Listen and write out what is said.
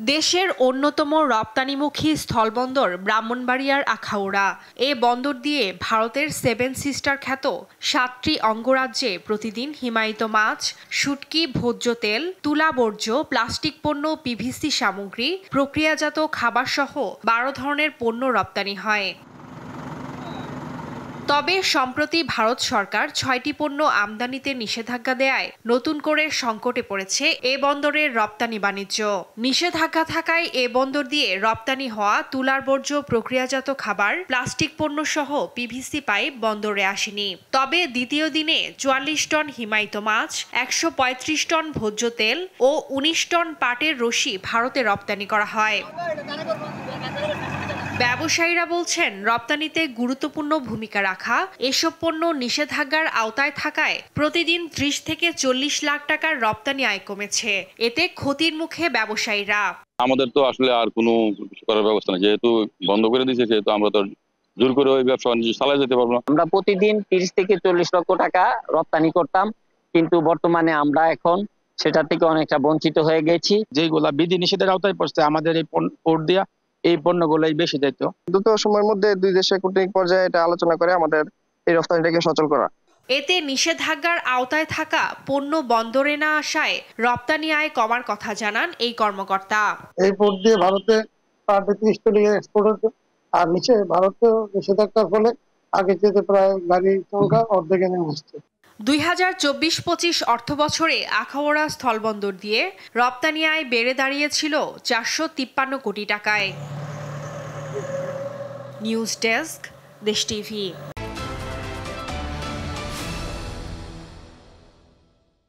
দেশের অন্যতম রপ্তানিমুখী স্থলবন্দর ব্রাহ্মণবাড়িয়ার আখাউড়া। এ বন্দর দিয়ে ভারতের সেভেন সিস্টার খ্যাত ৭টি অঙ্গরাজ্যে প্রতিদিন হিমায়িত মাছ, শুটকি, ভোজ্য তেল, তুলা বর্জ্য, প্লাস্টিক পণ্য, পিভিসি সামগ্রী, প্রক্রিয়াজাত খাবারসহ ১২ ধরনের পণ্য রপ্তানি হয়। তবে সম্প্রতি ভারত সরকার ৬টি পণ্য আমদানিতে নিষেধাজ্ঞা দেয়ায় নতুন করে সংকটে পড়েছে এ বন্দরের রপ্তানি বাণিজ্য। নিষেধাজ্ঞা থাকায় এ বন্দর দিয়ে রপ্তানি হওয়া তুলার বর্জ্য, প্রক্রিয়াজাত খাবার, প্লাস্টিক পণ্য সহ পিভিসি পাইপ বন্দরে আসেনি। তবে দ্বিতীয় দিনে ৪৪ টন হিমায়িত মাছ, ১৩৫ টন ভোজ্য তেল ও ১৯ টন পাটের রশি ভারতে রপ্তানি করা হয়। ব্যবসায়ীরা বলছেন, রপ্তানিতে গুরুত্বপূর্ণ ভূমিকা রাখা এসব পণ্য নিষেধাজ্ঞার আওতায় থাকায় প্রতিদিন ৩০ থেকে ৪০ লাখ টাকার রপ্তানি আয় কমেছে। এতে ক্ষতির মুখে ব্যবসায়ীরা। আমাদের তো আসলে আর কোনো কিছু করার ব্যবস্থা নেই, যেহেতু বন্ধ করে দিয়েছে, সেহেতু আমরা তো জোর করে ওই ব্যবসা বাণিজ্য চালিয়ে যেতে পারবো না। আমরা প্রতিদিন ৩০ থেকে ৪০ লক্ষ টাকা রপ্তানি করতাম, কিন্তু বর্তমানে আমরা এখন সেটা থেকে অনেকটা বঞ্চিত হয়ে গেছি। যেগুলা বিধি নিষেধের আওতায় পড়ছে, আমাদের এই পোর্ট দিয়া এই পণ্যগুলোই বেশি দায়িত্ব। দ্রুত সময়ের মধ্যে দুই দেশের কূটনৈতিক পর্যায়ে এটা আলোচনা করে আমাদের এই রপ্তানিটাকে সচল করা। এতে নিষেধাজ্ঞার আওতায় থাকা পণ্য বন্দরে না আসায় রপ্তানি আয় কমার কথা জানান এই কর্মকর্তা। এই পোর্ট দিয়ে ভারতে ৩০ টন এক্সপোর্ট হচ্ছে, আর নিচে ভারতেও নিষেধাজ্ঞার ফলে আগে যেতে প্রায় গাড়ির সংখ্যা অর্ধেকে নেমে আসছে। ২০২৪-২৫ অর্থবছরে আখাউড়া স্থলবন্দর দিয়ে রপ্তানি আয় বেড়ে দাঁড়িয়েছিল ৪৫৩ কোটি টাকায়। নিউজ ডেস্ক, দেশ টিভি।